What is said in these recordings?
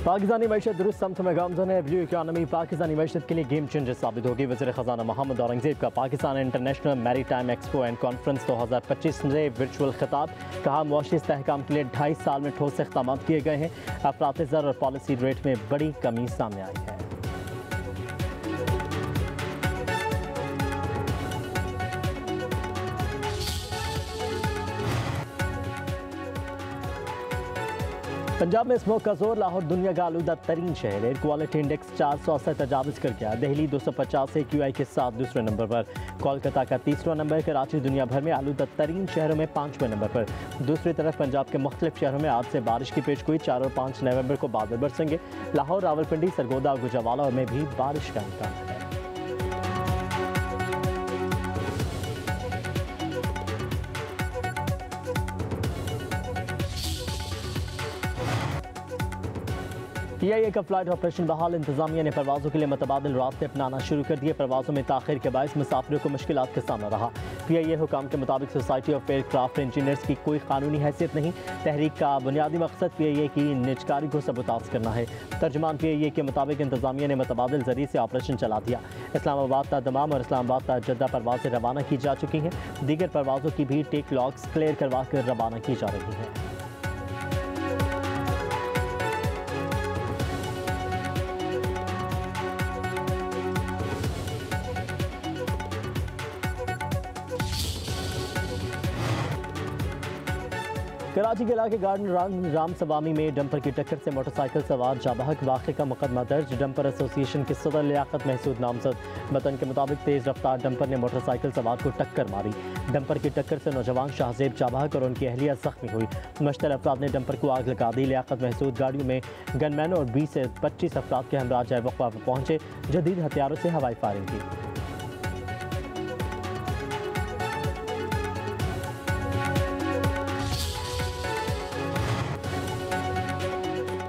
पाकिस्तानी मैशत दुरुस्त समत में गामजन है। ब्लू इकॉनमी पाकिस्तानी मैशत के लिए गेम चेंजर साबित होगी। वज़ीर ख़जाना मोहम्मद औरंगज़ेब का Pakistan international maritime expo and conference 2025 में वर्चुअल खिताब। कहा मुआशी इस्तेहकाम के लिए 2.5 साल में ठोस इक़दाम किए गए हैं। अफरात ज़र और पॉलिसी रेट में बड़ी कमी सामने आई है। पंजाब में स्मोक का जोर। लाहौर दुनिया का आलूदा तरीन शहर। एयर क्वालिटी इंडेक्स 400 से तजावज़ कर गया। दिल्ली 250 AQI के साथ दूसरे नंबर पर। कोलकाता का तीसरा नंबर। कराची दुनिया भर में आलूदा तरीन शहरों में 5वें नंबर पर। दूसरी तरफ पंजाब के मुख्तलिफ शहरों में आज से बारिश की पेशगोई। 4 और 5 नवंबर को बादल बरसेंगे। लाहौर, रावलपिंडी, सरगोदा और गुजरावाला में भी बारिश का इम्कान है। PIA का फ्लाइट ऑपरेशन बहाल। इंतजामिया ने परवाज़ों के लिए मुतबादिल रास्ते अपनाना शुरू कर दिए। परवाज़ों में ताख़िर के बायस मुसाफिरों को मुश्किलात का सामना रहा। PIA हुकाम के मुताबिक सोसाइटी ऑफ एयरक्राफ्ट इंजीनियर्स की कोई कानूनी हैसियत नहीं। तहरीक का बुनियादी मकसद PIA की निजकारी को सबूताज करना है। तर्जुमान PIA के मुताबिक इंतजामिया ने मुतबादिल ज़रिए से ऑपरेशन चला दिया। इस्लामाबाद ता दमाम और इस्लामाबाद ता जद्दा परवाज़ें रवाना की जा चुकी हैं। दीगर परवाज़ों की भी टेक लॉग्स क्लियर करवा कर रवाना की जा रही हैं। कराची के इलाके गार्डन राम सवामी में डंपर की टक्कर से मोटरसाइकिल सवार जाबहक। वाक़े का मुकदमा दर्ज। डंपर एसोसिएशन के सदर लियाकत महसूद नामजद। वतन के मुताबिक तेज़ रफ्तार डंपर ने मोटरसाइकिल सवार को टक्कर मारी। डंपर की टक्कर से नौजवान शाहजेब जाबहक और उनकी अहलिया जख्मी हुई। मुश्तल अफराद ने डंपर को आग लगा दी। लियाकत महसूद गाड़ियों में गनमैन और 20 से 25 अफराद के हमरा जाए वक़्फ़ा पहुँचे। जदीद हथियारों से हवाई फायरिंग की।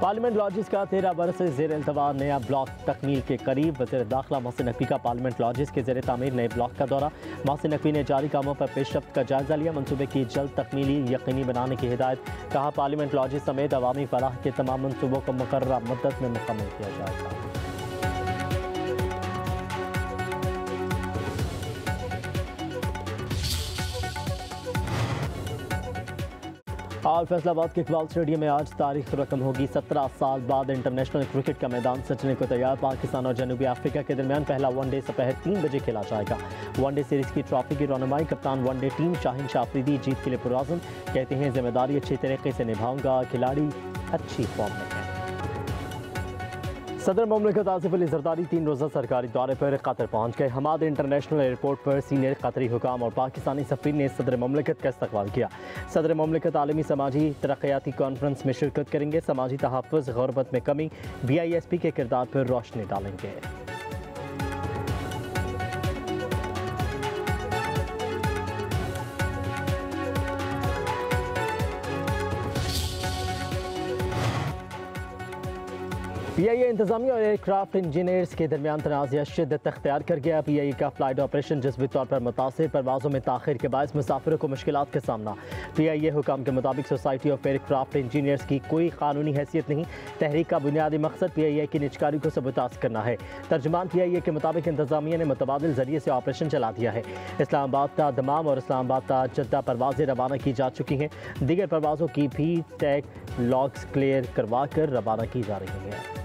पार्लियामेंट लॉजिस का 13 बरस से ज़ेर इल्तवा नया ब्लॉक तकमील के करीब। वज़ीर दाखिला मोहसिन नकवी का पार्लियामेंट लॉजिस के ज़ेर तामीर नए ब्लॉक का दौरा। मोहसिन नकवी ने जारी कामों पर पेशरफ्त का जायज़ा लिया। मनसूबे की जल्द तकमीली यकीनी बनाने की हिदायत। कहा पार्लियामेंट लॉजिस समेत अवामी फलाह के तमाम मनसूबों को मुकर्ररा मुद्दत में मुकम्मल किया जाएगा। और फैसलाबाद के इकबाल स्टेडियम में आज तारीख रकम होगी। 17 साल बाद इंटरनेशनल क्रिकेट का मैदान सजने को तैयार। पाकिस्तान और जनूबी अफ्रीका के दरमियान पहला वनडे दोपहर 3 बजे खेला जाएगा। वनडे सीरीज की ट्रॉफी की रौनमाई कप्तान वनडे टीम शाहीन शाह अफरीदी जीत के लिए पुरआज़म। कहते हैं जिम्मेदारी अच्छी तरीके से निभाऊंगा। खिलाड़ी अच्छी फॉर्म में है। सदर मुमलिकत आसिफ अली जरदारी 3 रोज़ा सरकारी दौरे पर कतर पहुँच गए। हमाद इंटरनेशनल एयरपोर्ट पर सीनियर कतरी हुकाम और पाकिस्तानी सफ़ीर ने सदर मुमलिकत का इस्तकबाल किया। सदर मुमलिकत आलमी समाजी तरक्याती कॉन्फ्रेंस में शिरकत करेंगे। समाजी तहफ़्फ़ुज़, ग़ुरबत में कमी, BISP के किरदार पर रोशनी डालेंगे। PIA इंतजामिया और एयरक्राफ्ट इंजीनियर्स के दरमियान तनाज़ा शिद्दत अख्तियार कर गया। PIA का फ्लाइट ऑपरेशन जज़बी तौर पर मुतासिर। परवाज़ों में ताख़िर के बायस मुसाफिरों को मुश्किलात का सामना। PIA हुकाम के मुताबिक सोसाइटी ऑफ एयरक्राफ्ट इंजीनियर्स की कोई कानूनी हैसियत नहीं। तहरीक का बुनियादी मकसद PIA की निजकारी को सबूताज करना है। तर्जुमान PIA के मुताबिक इंतजामिया ने मुतबादिल ज़रिए से ऑपरेशन चला दिया है। इस्लामाबाद ता दमाम और इस्लामाबाद ता जद्दा परवाज़ें रवाना की जा चुकी हैं। दीगर परवाज़ों की भी टैग लॉग्स क्लियर करवा कर रवाना की जा रही हैं।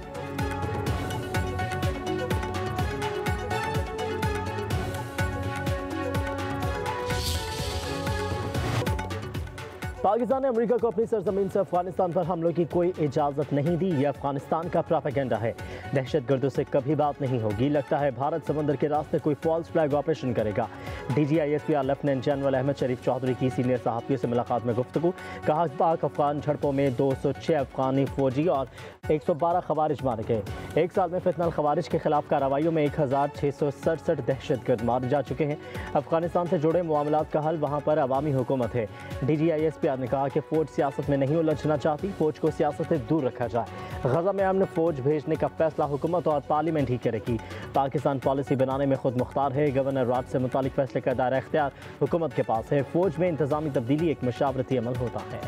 पाकिस्तान ने अमेरिका को अपनी सरजमीन से अफगानिस्तान पर हमलों की कोई इजाज़त नहीं दी। यह अफगानिस्तान का प्रोपेगेंडा है। दहशतगर्दों से कभी बात नहीं होगी। लगता है भारत समंदर के रास्ते कोई फॉल्स फ्लैग ऑपरेशन करेगा। DGISP लेफ्टिनेंट जनरल अहमद शरीफ चौधरी की सीनियर सहाफ़ियों से मुलाकात में गुफ्तगू। कहा पाक अफगान झड़पों में 206 अफगानी फौजी और 112 खवारिज मारे गए। 1 साल में फितनल खवारिज के खिलाफ कार्रवाइयों में 1667 दहशतगर्द मारे जा चुके हैं। अफगानिस्तान से जुड़े मामलात का हल वहाँ पर अवामी हुकूमत है। DGISP ने कहा कि फ़ौज सियासत में नहीं उलझना चाहती। फ़ौज को सियासत से दूर रखा जाए। गज़ा में अमन फ़ौज भेजने का फैसला हुकूमत और पार्लियामेंट ही करेगी। पाकिस्तान पॉलिसी बनाने में खुद मुख्तार है। गवर्नर राज से मुतालिक फैसले का दायरा इख्तियार हुकूमत के पास है। फ़ौज में इंतज़ामी तब्दीली एक मशावरती अमल होता है।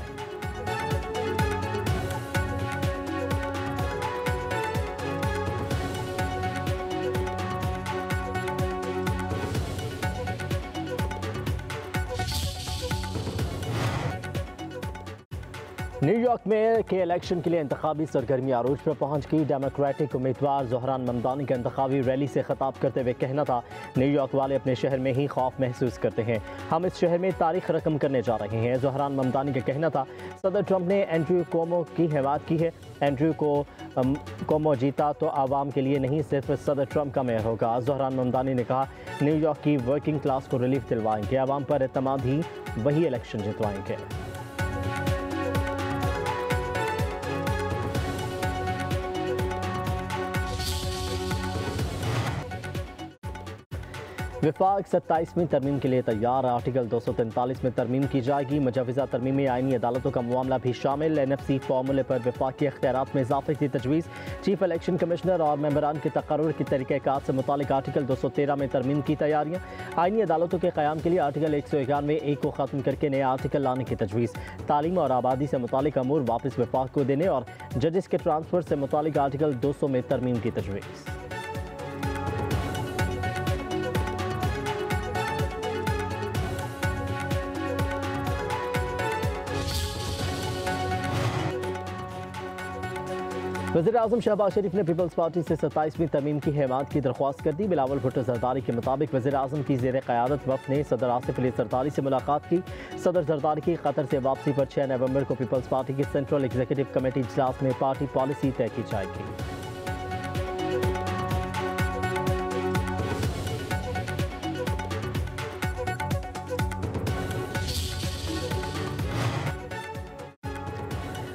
न्यूयॉर्क में के इलेक्शन के लिए इंतखाबी सरगर्मी अरूज पर पहुंच गई। डेमोक्रेटिक उम्मीदवार ज़ोहरान ममदानी का इंतखाबी रैली से खिताब करते हुए कहना था, न्यूयॉर्क वाले अपने शहर में ही खौफ महसूस करते हैं, हम इस शहर में तारीख रकम करने जा रहे हैं। ज़ोहरान ममदानी का कहना था, सदर ट्रंप ने एंड्रयू कोमो की हिमायत की है, एंड्रयू कोमो जीता तो आवाम के लिए नहीं सिर्फ सदर ट्रंप का मेयर होगा। ज़ोहरान ममदानी ने कहा, न्यूयॉर्क की वर्किंग क्लास को रिलीफ दिलवाएंगे, आवाम पर एतमाद ही वही इलेक्शन जितवाएंगे। विफाक 27वीं तरमीम के लिए तैयार। आर्टिकल 243 में तरमीम की जाएगी। मुजवज़ा तरमीम में आईनी अदालतों का मामला भी शामिल। NFC फार्मूले पर विफाक के इख्तियारात में इजाफे की तजवीज़। चीफ इलेक्शन कमिश्नर और मेंबरान के तकर्रुर की तरीक़ाकार से मुतालिक आर्टिकल 213 में तरमीम की तैयारियाँ। आईनी अदालतों के क़याम के लिए आर्टिकल 191 को ख़त्म करके नया आर्टिकल लाने की तजवीज़। तालीम और आबादी से मुतालिक अमूर वापस विफाक को देने और जजेस के ट्रांसफ़र से मुतालिक आर्टिकल 200 में तरमीम की तजवीज़। वज़ीर-ए-आज़म शहबाज शरीफ ने पीपल्स पार्टी से 27वीं तरमीम की हिमायत की दरख्वास्त कर दी। बिलावल भुट्टो जरदारी के मुताबिक वज़ीर-ए-आज़म की ज़ेर क़यादत वफ़द ने सदर आसिफ अली जरदारी से मुलाकात की। सदर जरदारी की कतर से वापसी पर 6 नवंबर को पीपल्स पार्टी की सेंट्रल एग्जीक्यूटिव कमेटी इजलास में पार्टी पॉलिसी तय की जाएगी।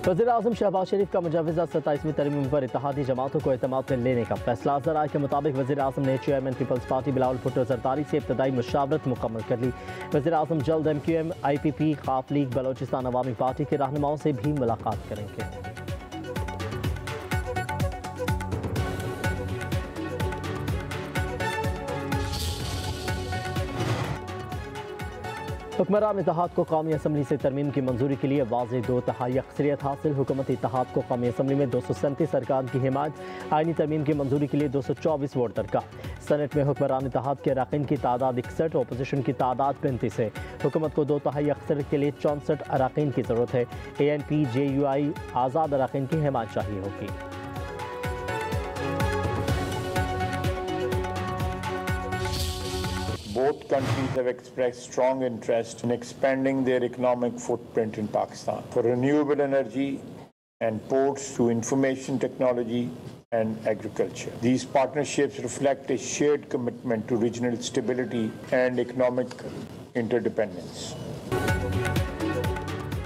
वज़ीर-ए-आज़म शहबाज शरीफ का मुजवज़ा 27वीं तरमीम पर इत्तेहादी जमातों को एतमाद में लेने का फैसला। ज़राए के मुताबिक वज़ीर-ए-आज़म ने चेयरमैन पीपल्स पार्टी बिलावल भुट्टो जरदारी से इब्तदाई मुशावरत मुकम्मल कर ली। वज़ीर-ए-आज़म जल्द MQM, IPP, खाफ लीग, बलोचिस्तान अवामी पार्टी के रहनुमाओं से भी मुलाकात करेंगे। हुक्मरान इत्तेहाद को कौमी असम्बली से तरमीम की मंजूरी के लिए वाज़ेह 2/3 अक्सरियत हासिल। हुकूमती इत्तेहाद को कौमी असम्बली में 237 अरकान की हिमायत। आईनी तरमीम की मंजूरी के लिए 224 वोट दरकार। सेनेट में हुक्मरान इत्तेहाद के अरकान की तादाद 61, अपोजिशन की तादाद 35 है। हुकूमत को 2/3 अक्सरियत के लिए 64 अरकान की ज़रूरत है। ANP, JUI आज़ाद अरकान की हिमायत चाहिए होगी। Both countries have expressed strong interest in expanding their economic footprint in Pakistan, for renewable energy and ports to information technology and agriculture. These partnerships reflect a shared commitment to regional stability and economic interdependence.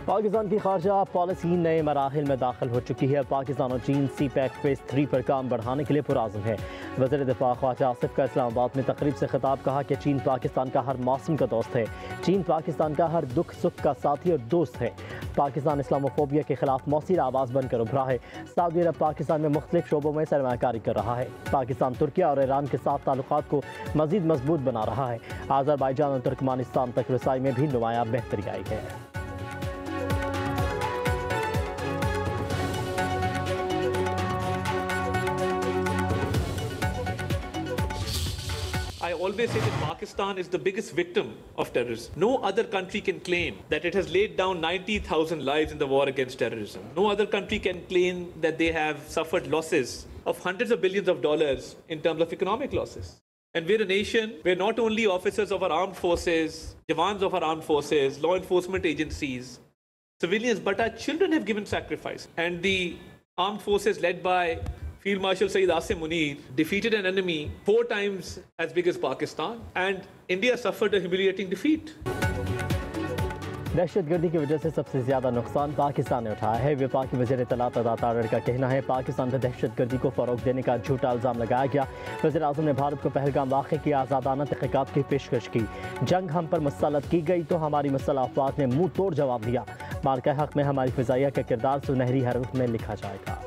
Pakistan की खारजा policy नए मराहिल में दाखिल हो चुकी है। पाकिस्तान और चीन CPEC phase 3 पर काम बढ़ाने के लिए पुरआज़म है। वज़ीर दिफ़ा ख्वाजा आसिफ का इस्लामाबाद में तकरीब से खिताब, कहा कि चीन पाकिस्तान का हर मौसम का दोस्त है। चीन पाकिस्तान का हर दुख सुख का साथी और दोस्त है। पाकिस्तान इस्लामोफोबिया के खिलाफ मौसीर आवाज़ बनकर उभरा है। सऊदी अरब पाकिस्तान में मुख्तलिफ शोबों में सरमायाकारी कर रहा है। पाकिस्तान तुर्किया और ईरान के साथ ताल्लुकात को मज़ीद मजबूत बना रहा है। अज़रबैजान और तुर्कमानिस्तान तक रसाई में भी नुमाया बेहतरी आई है। I always say that Pakistan is the biggest victim of terrorism. No other country can claim that it has laid down 90,000 lives in the war against terrorism. No other country can claim that they have suffered losses of hundreds of billions of dollars in terms of economic losses. And we're a nation where not only officers of our armed forces, jawans of our armed forces, law enforcement agencies, civilians, but our children have given sacrifice. And the armed forces led by Field Marshal Saeed Asim Munir defeated an enemy 4 times as big as Pakistan, and India suffered a humiliating defeat. दहशतगर्दी की वजह से सबसे ज़्यादा नुकसान पाकिस्तान ने उठाया है। वफाकी वज़ीर इत्तलात अता तारड़ का कहना है, पाकिस्तान पर दहशतगर्दी को फ़रोग़ देने का झूठा इल्ज़ाम लगाया गया। वज़ीर-ए-आज़म ने भारत को पहलगाम वाक़े की आज़ादाना तहक़ीक़ात की पेशकश की। जंग हम पर मुसल्लत की गई तो हमारी मुसल्लह अफ़वाज ने मुँह तोड़ जवाब दिया। मार्का हक़ में हमारी फ़िज़ाइया का किरदार सुनहरी हरफ में लिखा जाएगा।